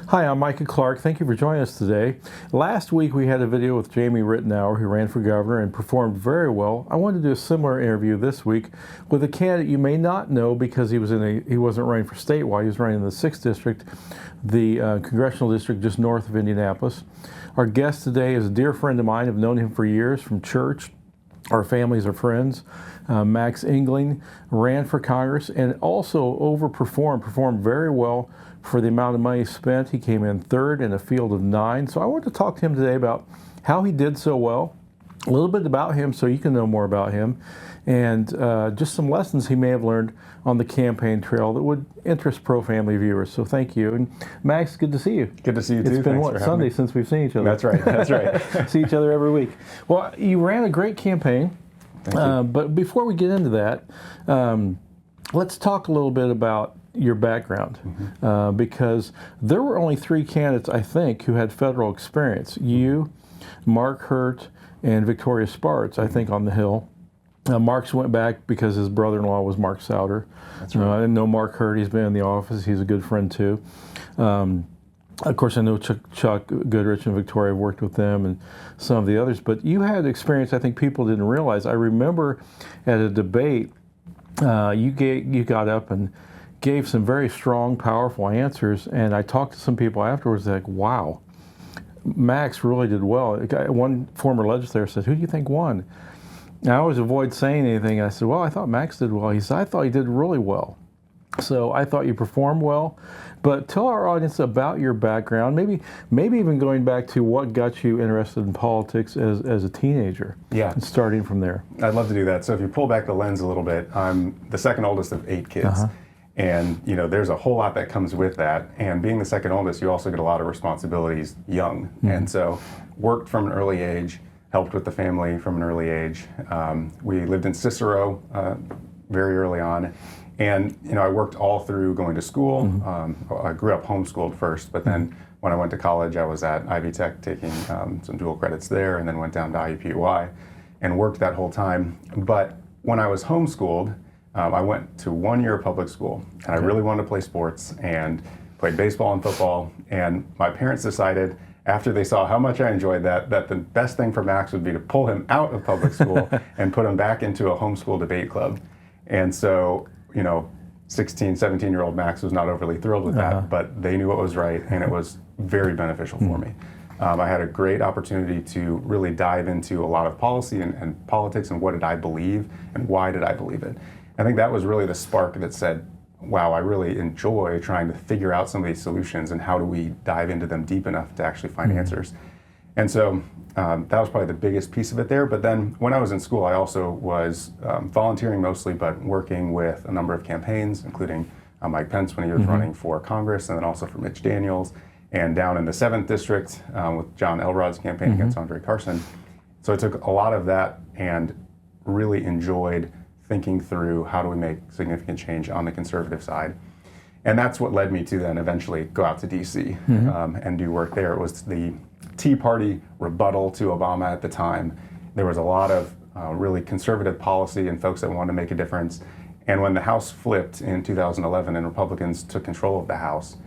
Hi, I'm Micah Clark. Thank you for joining us today. Last week we had a video with Jamie Rittenauer, who ran for governor and performed very well. I wanted to do a similar interview this week with a candidate you may not know because he wasn't running for statewide. He was running in the 6th district, the congressional district just north of Indianapolis. Our guest today is a dear friend of mine. I've known him for years from church. Our families are friends. Max Engling ran for Congress and also performed very well for the amount of money spent. He came in third in a field of 9. So I wanted to talk to him today about how he did so well, a little bit about him so you can know more about him, and just some lessons he may have learned on the campaign trail that would interest pro-family viewers. So thank you. And Max, good to see you. Good to see you too. It's been, Thanks Sunday since we've seen each other. That's right. See each other every week. Well, you ran a great campaign. Thank you. But before we get into that, let's talk a little bit about your background, because there were only 3 candidates, I think, who had federal experience. You, Mark Hurt, and Victoria Spartz, I think, on the Hill. Mark's went back because his brother-in-law was Mark Souder. That's right. I didn't know Mark Hurt. He's been in the office. He's a good friend, too. Of course, I know Chuck Goodrich and Victoria have worked with them and some of the others, but you had experience I think people didn't realize. I remember at a debate, you got up and gave some very strong, powerful answers, and I talked to some people afterwards like, wow, Max really did well. One former legislator said, who do you think won? And I always avoid saying anything. I said, well, I thought Max did well. He said, I thought he did really well. So I thought you performed well, but tell our audience about your background, maybe even going back to what got you interested in politics as a teenager. Yeah. And starting from there. I'd love to do that. So if you pull back the lens a little bit, I'm the second oldest of 8 kids. And there's a whole lot that comes with that. And being the second oldest, you also get a lot of responsibilities young. And so worked from an early age, helped with the family from an early age. We lived in Cicero very early on. And I worked all through going to school. I grew up homeschooled first, but then when I went to college, I was at Ivy Tech taking some dual credits there, and then went down to IUPUI and worked that whole time. But when I was homeschooled, I went to 1 year of public school, and I really wanted to play sports and played baseball and football. And my parents decided, after they saw how much I enjoyed that the best thing for Max would be to pull him out of public school and put him back into a homeschool debate club. And so 16, 17-year-old Max was not overly thrilled with that, but they knew what was right, and it was very beneficial for me. I had a great opportunity to really dive into a lot of policy and politics and what did I believe and why did I believe it. I think that was really the spark that said, wow, I really enjoy trying to figure out some of these solutions and how do we dive into them deep enough to actually find answers. And so that was probably the biggest piece of it there. But then when I was in school, I also was volunteering mostly, but working with a number of campaigns, including Mike Pence when he was running for Congress, and then also for Mitch Daniels, and down in the 7th district with John Elrod's campaign against Andre Carson. So I took a lot of that and really enjoyed thinking through how do we make significant change on the conservative side. And that's what led me to then eventually go out to DC and do work there. It was the Tea Party rebuttal to Obama at the time. There was a lot of really conservative policy and folks that wanted to make a difference. And when the House flipped in 2011 and Republicans took control of the House,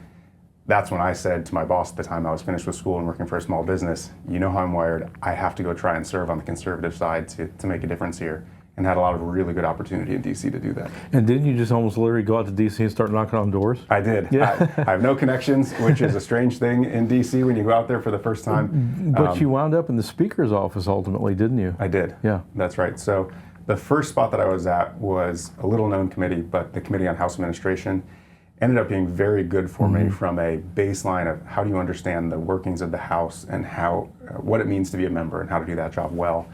that's when I said to my boss at the time, I was finished with school and working for a small business, you know how I'm wired, I have to go try and serve on the conservative side to make a difference here. And had a lot of really good opportunity in DC to do that. And didn't you just almost literally go out to DC and start knocking on doors? I did. Yeah. I have no connections, which is a strange thing in DC when you go out there for the first time. But you wound up in the speaker's office ultimately, didn't you? I did. Yeah. That's right. So the first spot that I was at was a little known committee, but the Committee on House Administration ended up being very good for me from a baseline of how do you understand the workings of the House and what it means to be a member and how to do that job well.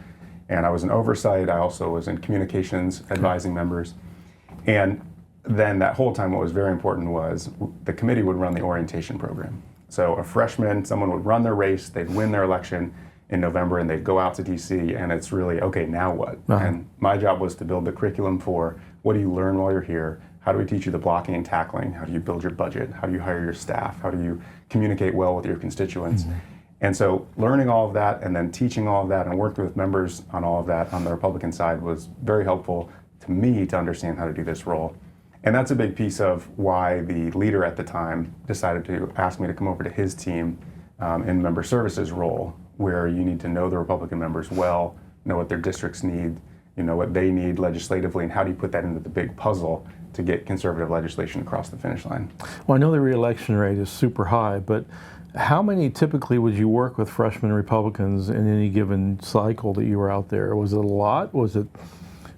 And I was in oversight. I also was in communications, advising members. And then that whole time, what was very important was the committee would run the orientation program. So a freshman, someone would run their race, they'd win their election in November, and they'd go out to DC, and it's really, okay, now what? And my job was to build the curriculum for what do you learn while you're here? How do we teach you the blocking and tackling? How do you build your budget? How do you hire your staff? How do you communicate well with your constituents? And so learning all of that and then teaching all of that and working with members on all of that on the Republican side was very helpful to me to understand how to do this role. And that's a big piece of why the leader at the time decided to ask me to come over to his team in member services role, where you need to know the Republican members well, know what their districts need, what they need legislatively, and how do you put that into the big puzzle to get conservative legislation across the finish line. Well, I know the re-election rate is super high, but how many typically would you work with freshman Republicans in any given cycle that you were out there? Was it a lot? Was it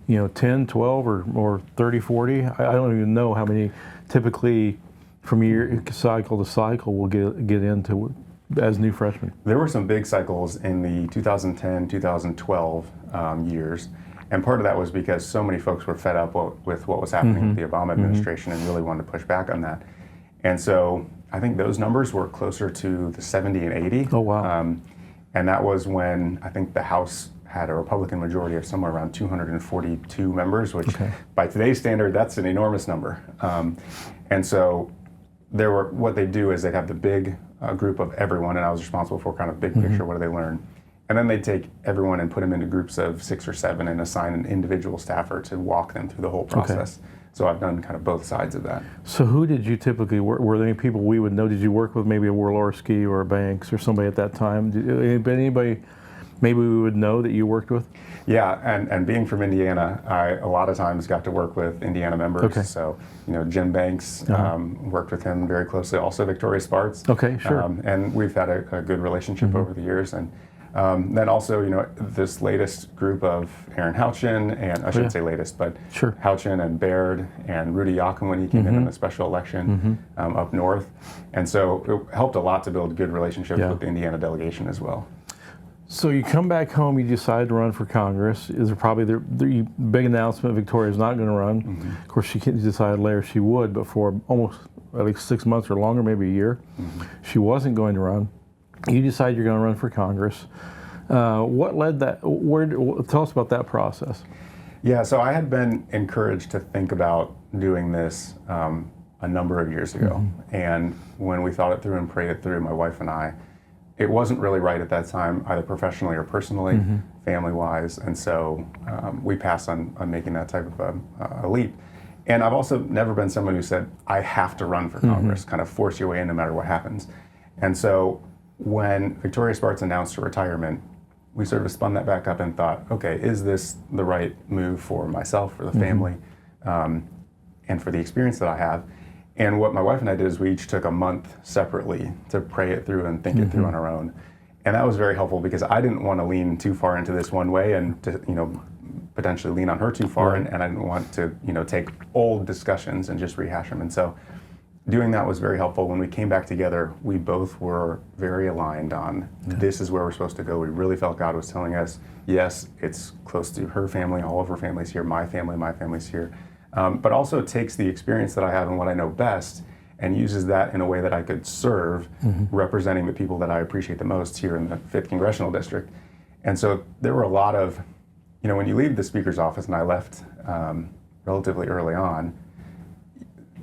10, 12, or 30, 40? I don't even know how many typically from year cycle to cycle will get into as new freshmen. There were some big cycles in the 2010, 2012 years. And part of that was because so many folks were fed up with what was happening with the Obama administration and really wanted to push back on that. And so I think those numbers were closer to the 70 and 80. Oh, wow. And that was when I think the House had a Republican majority of somewhere around 242 members, which by today's standard, that's an enormous number. And so what they do is they'd have the big group of everyone, and I was responsible for kind of big picture, what do they learn? And then they'd take everyone and put them into groups of 6 or 7 and assign an individual staffer to walk them through the whole process. So I've done kind of both sides of that. So who did you typically work? Were there any people we would know? Did you work with maybe a Warlorski or a Banks or somebody at that time? Anybody maybe we would know that you worked with? Yeah, and being from Indiana, I a lot of times got to work with Indiana members. So, Jim Banks, worked with him very closely. Also Victoria Spartz. Okay, sure. And we've had a good relationship over the years. And then also, this latest group of Aaron Houchin, and I shouldn't say latest, but Houchin and Baird and Rudy Yakum when he came in the special election up north. And so it helped a lot to build good relationships with the Indiana delegation as well. So you come back home, you decide to run for Congress. Is there probably the big announcement Victoria's not going to run? Of course, she decided later she would, but for almost at least 6 months or longer, maybe a year, she wasn't going to run. You decide you're going to run for Congress. What led that? Tell us about that process. Yeah, so I had been encouraged to think about doing this a number of years ago. And when we thought it through and prayed it through, my wife and I, it wasn't really right at that time, either professionally or personally, family-wise. And so we passed on making that type of a leap. And I've also never been someone who said, I have to run for Congress, kind of force your way in no matter what happens. And so when Victoria Spartz announced her retirement, we sort of spun that back up and thought, okay, is this the right move for myself, for the family, and for the experience that I have? And what my wife and I did is we each took a month separately to pray it through and think it through on our own. And that was very helpful because I didn't want to lean too far into this one way and to, potentially lean on her too far. And I didn't want to, take old discussions and just rehash them. And so doing that was very helpful. When we came back together, we both were very aligned on this is where we're supposed to go. We really felt God was telling us, yes, it's close to her family, all of her family's here, my family's here. But also it takes the experience that I have and what I know best and uses that in a way that I could serve, representing the people that I appreciate the most here in the 5th Congressional District. And so there were a lot of, when you leave the Speaker's office, and I left relatively early on,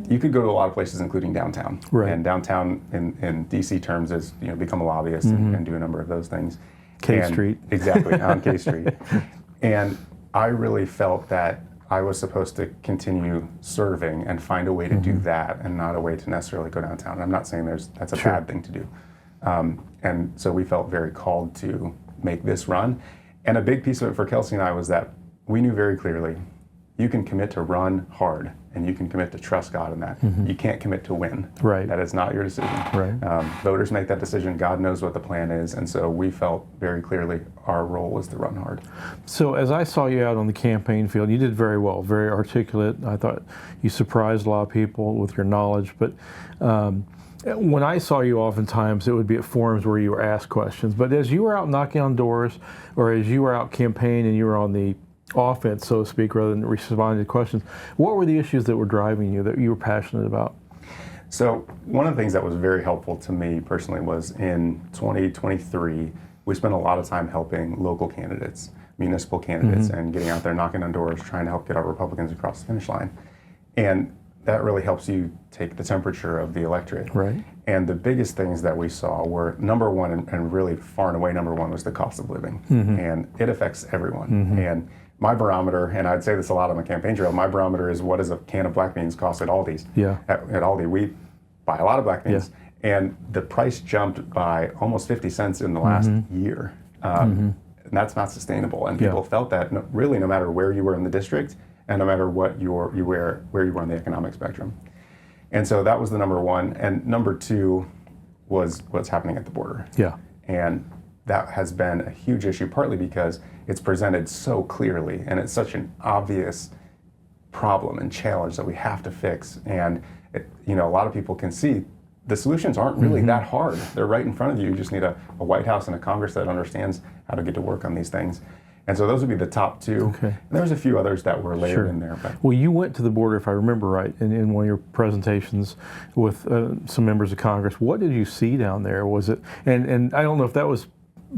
you could go to a lot of places, including downtown. And downtown in DC terms is, become a lobbyist and do a number of those things. K Street. Exactly, on K Street. And I really felt that I was supposed to continue serving and find a way to do that and not a way to necessarily go downtown. And I'm not saying that's a bad thing to do. And so we felt very called to make this run. And a big piece of it for Kelsey and I was that we knew very clearly, you can commit to run hard and you can commit to trust God in that. You can't commit to win. That is not your decision. Voters make that decision. God knows what the plan is. And so we felt very clearly our role was to run hard. So as I saw you out on the campaign field, you did very well, very articulate. I thought you surprised a lot of people with your knowledge. But when I saw you oftentimes, it would be at forums where you were asked questions. But as you were out knocking on doors or as you were out campaigning and you were on the offense, so to speak, rather than responding to questions, what were the issues that were driving you that you were passionate about? So one of the things that was very helpful to me personally was in 2023, we spent a lot of time helping local candidates, municipal candidates, and getting out there knocking on doors, trying to help get our Republicans across the finish line. And that really helps you take the temperature of the electorate. And the biggest things that we saw were, number one, and really far and away number one, was the cost of living. And it affects everyone. And my barometer, and I'd say this a lot on the campaign trail, my barometer is what does a can of black beans cost at Aldi's? Yeah. At Aldi, we buy a lot of black beans, and the price jumped by almost 50 cents in the last year. And that's not sustainable. And people felt that really no matter where you were in the district and no matter what where you were on the economic spectrum. And so that was the number one. And number two was what's happening at the border. Yeah. And that has been a huge issue, partly because it's presented so clearly and it's such an obvious problem and challenge that we have to fix. And a lot of people can see the solutions aren't really that hard. They're right in front of you. You just need a White House and a Congress that understands how to get to work on these things. And so those would be the top two. Okay. And there's a few others that were layered in there. But. Well, you went to the border, if I remember right, in one of your presentations with some members of Congress. What did you see down there? Was it, and I don't know if that was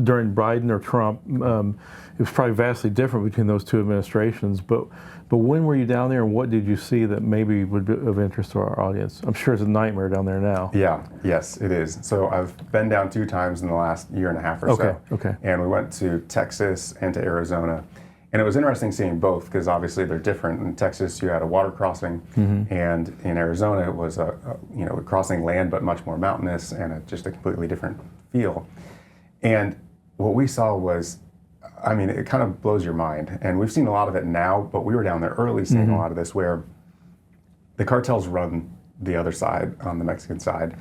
during Biden or Trump. It was probably vastly different between those two administrations. But when were you down there, and what did you see that maybe would be of interest to our audience? I'm sure it's a nightmare down there now. Yes, it is. So I've been down 2 times in the last year and a half or so. Okay. And we went to Texas and to Arizona. And it was interesting seeing both because obviously they're different. In Texas, you had a water crossing, and in Arizona, it was a crossing land, but much more mountainous and just a completely different feel. And what we saw was, it kind of blows your mind. And we've seen a lot of it now, but we were down there early seeing a lot of this where the cartels run the other side, on the Mexican side,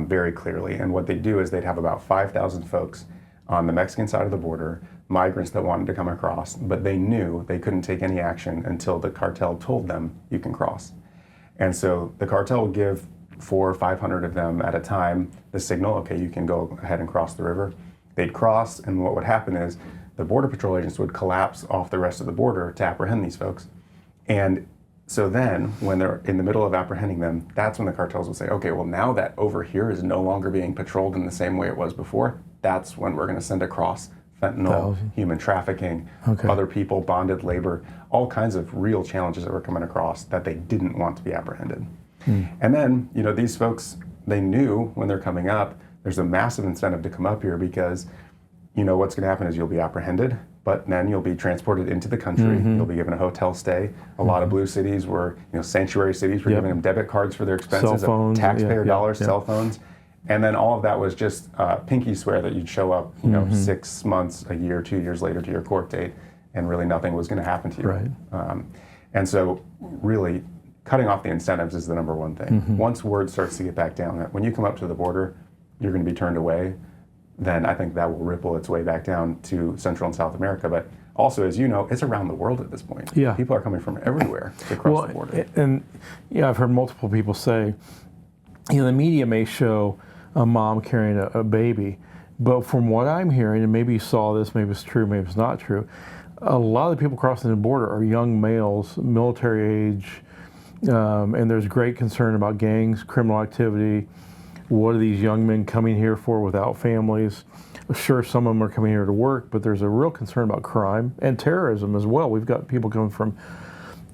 very clearly. And what they do is they'd have about 5,000 folks on the Mexican side of the border, migrants that wanted to come across, but they knew they couldn't take any action until the cartel told them you can cross. And so the cartel would give 400 or 500 of them at a time the signal, okay, you can go ahead and cross the river. They'd cross, and what would happen is the Border Patrol agents would collapse off the rest of the border to apprehend these folks. And so then, when they're in the middle of apprehending them, that's when the cartels would say, okay, well now that over here is no longer being patrolled in the same way it was before, that's when we're gonna send across fentanyl, human trafficking, other people, bonded labor, all kinds of real challenges that were coming across that they didn't want to be apprehended. And then, these folks, they knew when they're coming up, there's a massive incentive to come up here because what's going to happen is you'll be apprehended, but then you'll be transported into the country. You'll be given a hotel stay. A lot of blue cities were, sanctuary cities were giving them debit cards for their expenses, cell phones, taxpayer dollars, cell phones. And then all of that was just pinky swear that you'd show up, 6 months, a year, 2 years later to your court date, and really nothing was going to happen to you. Right. And so really cutting off the incentives is the number one thing. Once word starts to get back down, that when you come up to the border, you're going to be turned away, then I think that will ripple its way back down to Central and South America. But also, as you know, it's around the world at this point. Yeah. People are coming from everywhere to cross the border. And I've heard multiple people say, the media may show a mom carrying a baby, but from what I'm hearing, and maybe you saw this, maybe it's true, maybe it's not true, a lot of the people crossing the border are young males, military age, and there's great concern about gangs, criminal activity. What are these young men coming here for without families? Sure, some of them are coming here to work, but there's a real concern about crime and terrorism as well. We've got people coming from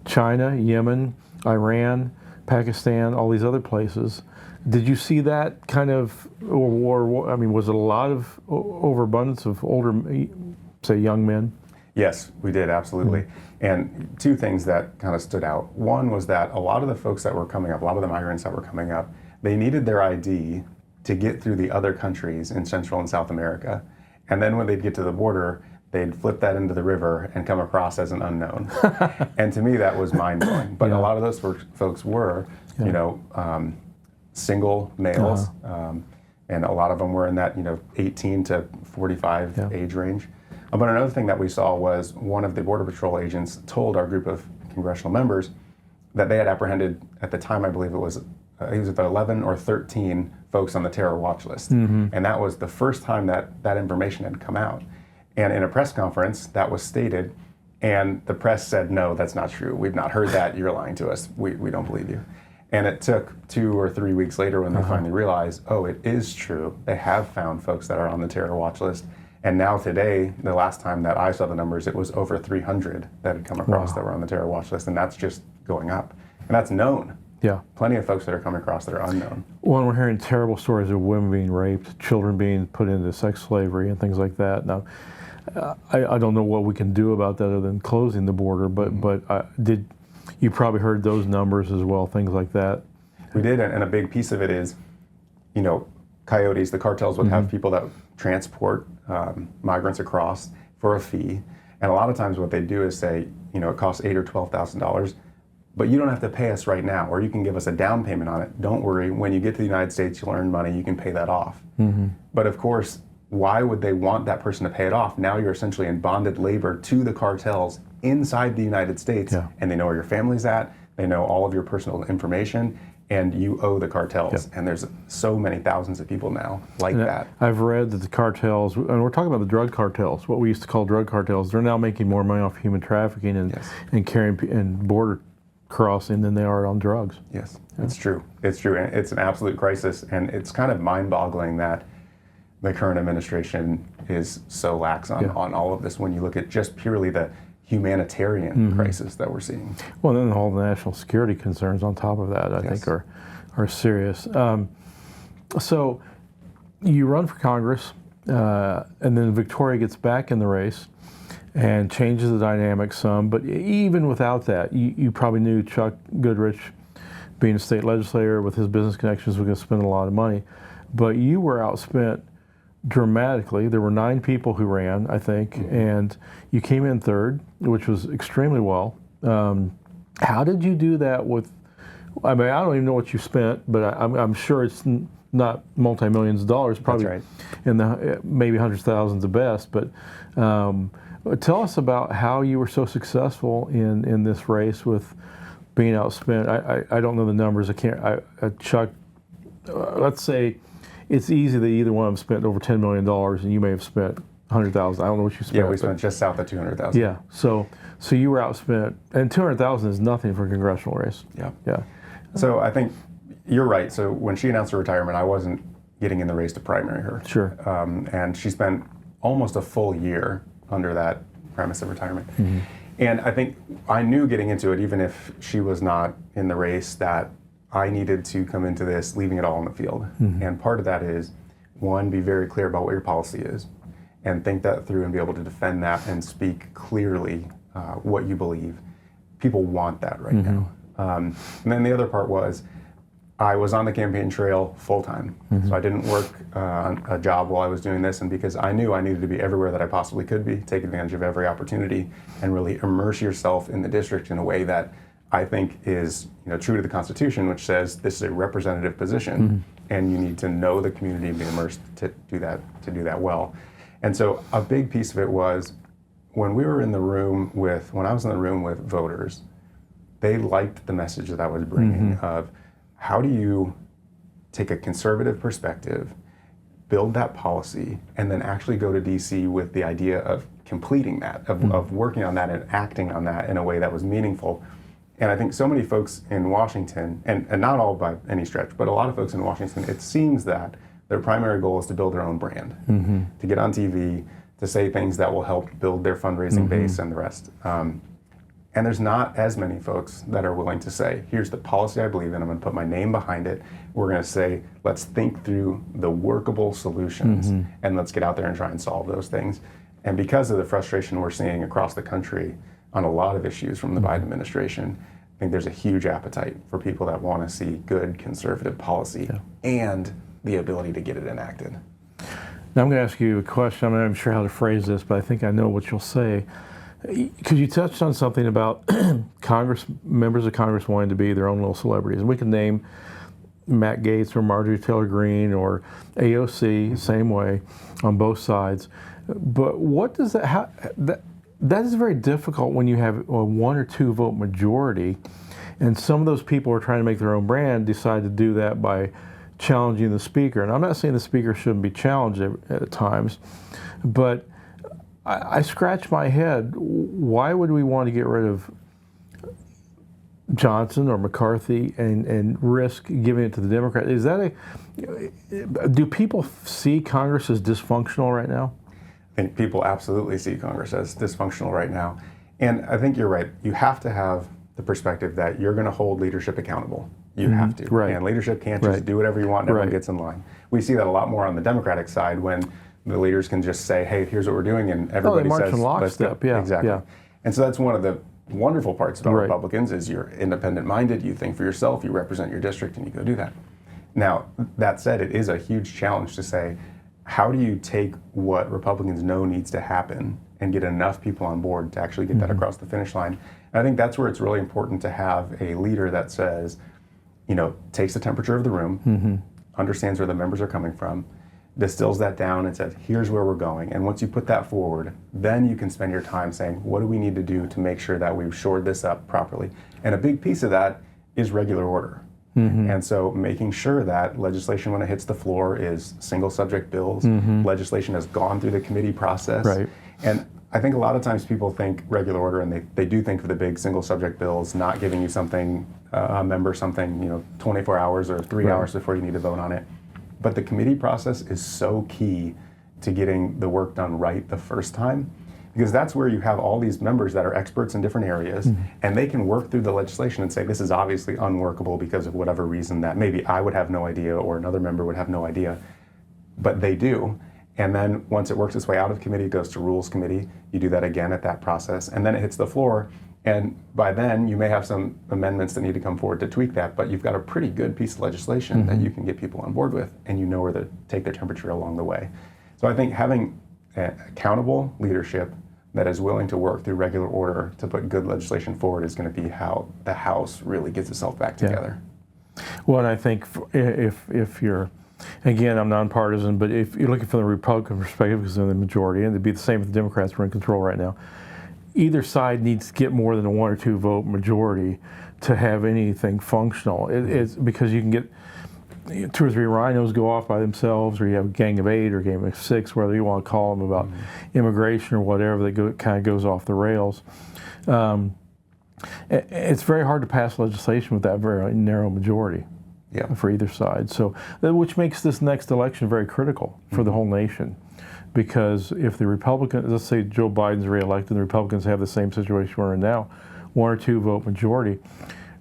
China, Yemen, Iran, Pakistan, all these other places. Did you see that kind of, or was it a lot of overabundance of older, say, young men? Yes, we did, absolutely. And 2 things that kind of stood out. One was that a lot of the folks that were coming up, a lot of the migrants that were coming up, they needed their ID to get through the other countries in Central and South America. And then when they'd get to the border, they'd flip that into the river and come across as an unknown. And to me, that was mind-blowing. But a lot of those folks were, single males, and a lot of them were in that, 18 to 45 age range. But another thing that we saw was one of the Border Patrol agents told our group of congressional members that they had apprehended, at the time I believe it was at 11 or 13 folks on the terror watch list. And that was the first time that information had come out. And in a press conference, that was stated, and the press said, no, that's not true. We've not heard that. You're lying to us. We don't believe you. And it took 2 or 3 weeks later when they finally realized, oh, it is true. They have found folks that are on the terror watch list. And now today, the last time that I saw the numbers, it was over 300 that had come across that were on the terror watch list. And that's just going up. And that's known. Yeah. Plenty of folks that are coming across that are unknown. Well, and we're hearing terrible stories of women being raped, children being put into sex slavery and things like that. Now, I don't know what we can do about that other than closing the border, but you probably heard those numbers as well, things like that. We did, and a big piece of it is, coyotes, the cartels would have people that transport migrants across for a fee, and a lot of times what they do is say, it costs $8,000 or $12,000, but you don't have to pay us right now, or you can give us a down payment on it. Don't worry, when you get to the United States, you'll earn money, you can pay that off. But of course, why would they want that person to pay it off? Now you're essentially in bonded labor to the cartels inside the United States, and they know where your family's at, they know all of your personal information, and you owe the cartels. And there's so many thousands of people now like that. I've read that the cartels, and we're talking about the drug cartels, what we used to call drug cartels, they're now making more money off human trafficking and carrying and border crossing than they are on drugs. Yes, it's true. It's true, and it's an absolute crisis, and it's kind of mind-boggling that the current administration is so lax on all of this when you look at just purely the humanitarian crisis that we're seeing. Well, then all the national security concerns on top of that, I think, are serious. So you run for Congress, and then Victoria gets back in the race and changes the dynamic some. But even without that, you probably knew Chuck Goodrich, being a state legislator with his business connections, was going to spend a lot of money. But you were outspent dramatically. There were 9 people who ran, I think, and you came in third, which was extremely well. How did you do that with, I don't even know what you spent, but I'm sure it's not multi-millions of dollars, probably in the maybe hundreds of thousands at best, but tell us about how you were so successful in this race with being outspent. I don't know the numbers. Chuck, let's say it's easy that either one of them spent over $10 million, and you may have spent $100,000. I don't know what you spent. Yeah, we spent just south of $200,000. Yeah, so you were outspent, and $200,000 is nothing for a congressional race. Yeah. So I think you're right. So when she announced her retirement, I wasn't getting in the race to primary her. Sure. And she spent almost a full year under that premise of retirement. And I think I knew getting into it, even if she was not in the race, that I needed to come into this leaving it all on the field. And part of that is, one, be very clear about what your policy is and think that through and be able to defend that and speak clearly what you believe. People want that right now. And then the other part was, I was on the campaign trail full time. So I didn't work a job while I was doing this, and because I knew I needed to be everywhere that I possibly could be, take advantage of every opportunity, and really immerse yourself in the district in a way that I think is true to the Constitution, which says this is a representative position, and you need to know the community and be immersed to do that well. And so a big piece of it was when I was in the room with voters, they liked the message that I was bringing of how do you take a conservative perspective, build that policy, and then actually go to DC with the idea of completing that, of working on that and acting on that in a way that was meaningful. And I think so many folks in Washington, and not all by any stretch, but a lot of folks in Washington, it seems that their primary goal is to build their own brand, to get on TV, to say things that will help build their fundraising base and the rest. And there's not as many folks that are willing to say, here's the policy I believe in, I'm going to put my name behind it. We're going to say, let's think through the workable solutions and let's get out there and try and solve those things. And because of the frustration we're seeing across the country on a lot of issues from the Biden administration, I think there's a huge appetite for people that want to see good conservative policy and the ability to get it enacted. Now I'm going to ask you a question. I'm not even sure how to phrase this, but I think I know what you'll say. Because you touched on something about members of Congress wanting to be their own little celebrities. And we can name Matt Gaetz or Marjorie Taylor Greene or AOC, same way, on both sides. But what does that is very difficult when you have a 1 or 2 vote majority, and some of those people who are trying to make their own brand decide to do that by challenging the speaker. And I'm not saying the speaker shouldn't be challenged at times, but I scratch my head. Why would we want to get rid of Johnson or McCarthy and risk giving it to the Democrats? Do people see Congress as dysfunctional right now? I think people absolutely see Congress as dysfunctional right now. And I think you're right. You have to have the perspective that you're going to hold leadership accountable. You have to. Right. And leadership can't just do whatever you want and everyone gets in line. We see that a lot more on the Democratic side when the leaders can just say, hey, here's what we're doing, and everybody march says, in let's go. lockstep. Yeah, exactly. yeah. And so that's one of the wonderful parts about Right. Republicans is you're independent-minded, you think for yourself, you represent your district, and you go do that. Now, that said, it is a huge challenge to say, how do you take what Republicans know needs to happen and get enough people on board to actually get that across the finish line? And I think that's where it's really important to have a leader that says, takes the temperature of the room, understands where the members are coming from, distills that down and says, here's where we're going. And once you put that forward, then you can spend your time saying, what do we need to do to make sure that we've shored this up properly? And a big piece of that is regular order. And so making sure that legislation, when it hits the floor, is single subject bills. Legislation has gone through the committee process. Right. And I think a lot of times people think regular order, and they do think of the big single subject bills, not giving you something, a member something, 24 hours or 3 hours before you need to vote on it. But the committee process is so key to getting the work done right the first time, because that's where you have all these members that are experts in different areas, and they can work through the legislation and say, this is obviously unworkable because of whatever reason that maybe I would have no idea or another member would have no idea, but they do. And then once it works its way out of committee, it goes to Rules Committee. You do that again at that process, and then it hits the floor. And by then, you may have some amendments that need to come forward to tweak that, but you've got a pretty good piece of legislation that you can get people on board with, and you know where to take their temperature along the way. So I think having accountable leadership that is willing to work through regular order to put good legislation forward is going to be how the House really gets itself back together. Well, and I think if you're, again, I'm nonpartisan, but if you're looking from the Republican perspective, because they're the majority, and it'd be the same if the Democrats were in control right now, either side needs to get more than a 1 or 2 vote majority to have anything functional. It's because you can get 2 or 3 rhinos go off by themselves, or you have a gang of 8 or a gang of 6, whether you want to call them, about immigration or whatever, that kind of goes off the rails. It's very hard to pass legislation with that very narrow majority for either side. So, which makes this next election very critical for the whole nation. Because if the Republicans, let's say Joe Biden's reelected, and the Republicans have the same situation we're in now, 1 or 2 vote majority,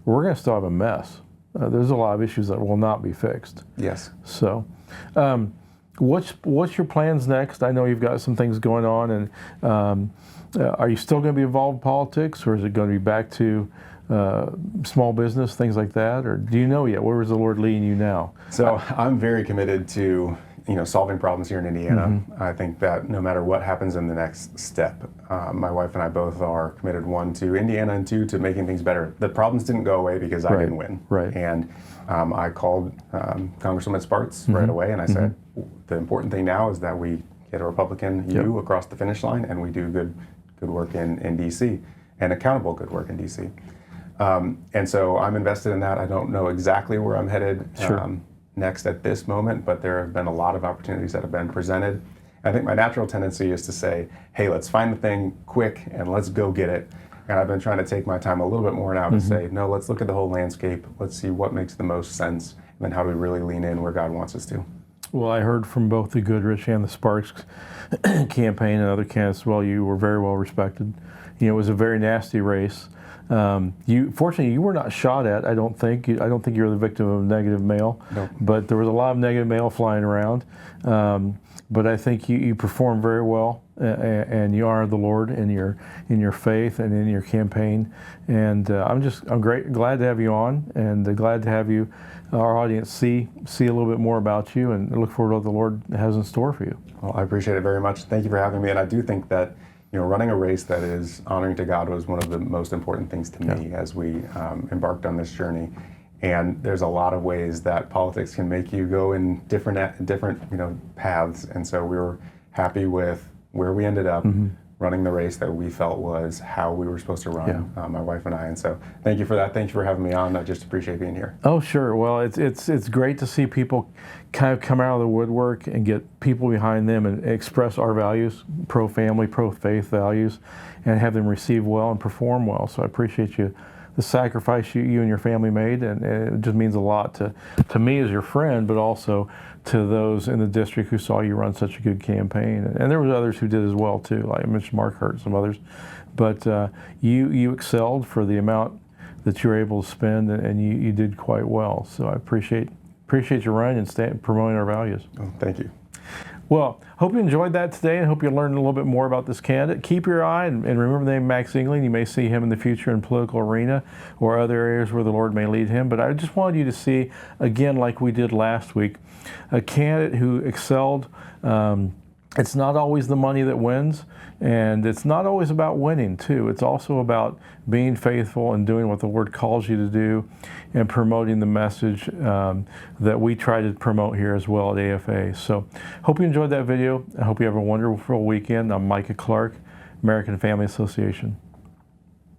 we're going to still have a mess. There's a lot of issues that will not be fixed. Yes. So, what's your plans next? I know you've got some things going on, and are you still going to be involved in politics, or is it going to be back to small business, things like that, or do you know yet? Where is the Lord leading you now? So I'm very committed to solving problems here in Indiana. I think that no matter what happens in the next step, my wife and I both are committed, 1, to Indiana, and 2, to making things better. The problems didn't go away because I didn't win. Right. And I called Congresswoman Spartz right away, and I said, the important thing now is that we get a Republican across the finish line, and we do good work in D.C., and accountable good work in D.C. And so I'm invested in that. I don't know exactly where I'm headed next at this moment, but there have been a lot of opportunities that have been presented. I think my natural tendency is to say, hey, let's find the thing quick and let's go get it. And I've been trying to take my time a little bit more now to say, no, let's look at the whole landscape. Let's see what makes the most sense, and then how do we really lean in where God wants us to. Well, I heard from both the Goodrich and the Sparks campaign and other candidates, you were very well respected. It was a very nasty race. Fortunately, you were not shot at. I don't think you were the victim of negative mail. Nope. But there was a lot of negative mail flying around. But I think you performed very well, and you honored the Lord in your faith and in your campaign. And I'm glad to have you on, and glad to have our audience see a little bit more about you, and look forward to what the Lord has in store for you. Well, I appreciate it very much. Thank you for having me. And I do think that running a race that is honoring to God was one of the most important things to me as we embarked on this journey. And there's a lot of ways that politics can make you go in different paths. And so we were happy with where we ended up, running the race that we felt was how we were supposed to run, my wife and I. And so thank you for that. Thank you for having me on. I just appreciate being here. Oh, sure. Well, it's great to see people kind of come out of the woodwork and get people behind them and express our values, pro-family, pro-faith values, and have them receive well and perform well. So I appreciate the sacrifice you and your family made, and it just means a lot to me as your friend, but also to those in the district who saw you run such a good campaign. And there was others who did as well too, like I mentioned Mark Hurt and some others. But you excelled for the amount that you were able to spend, and you did quite well. So I appreciate you running and promoting our values. Oh, thank you. Well, hope you enjoyed that today and hope you learned a little bit more about this candidate. Keep your eye and remember the name Max Engling. You may see him in the future in political arena or other areas where the Lord may lead him. But I just wanted you to see, again, like we did last week, a candidate who excelled. It's not always the money that wins, and it's not always about winning, too. It's also about being faithful and doing what the Lord calls you to do and promoting the message that we try to promote here as well at AFA. So hope you enjoyed that video. I hope you have a wonderful weekend. I'm Micah Clark, American Family Association.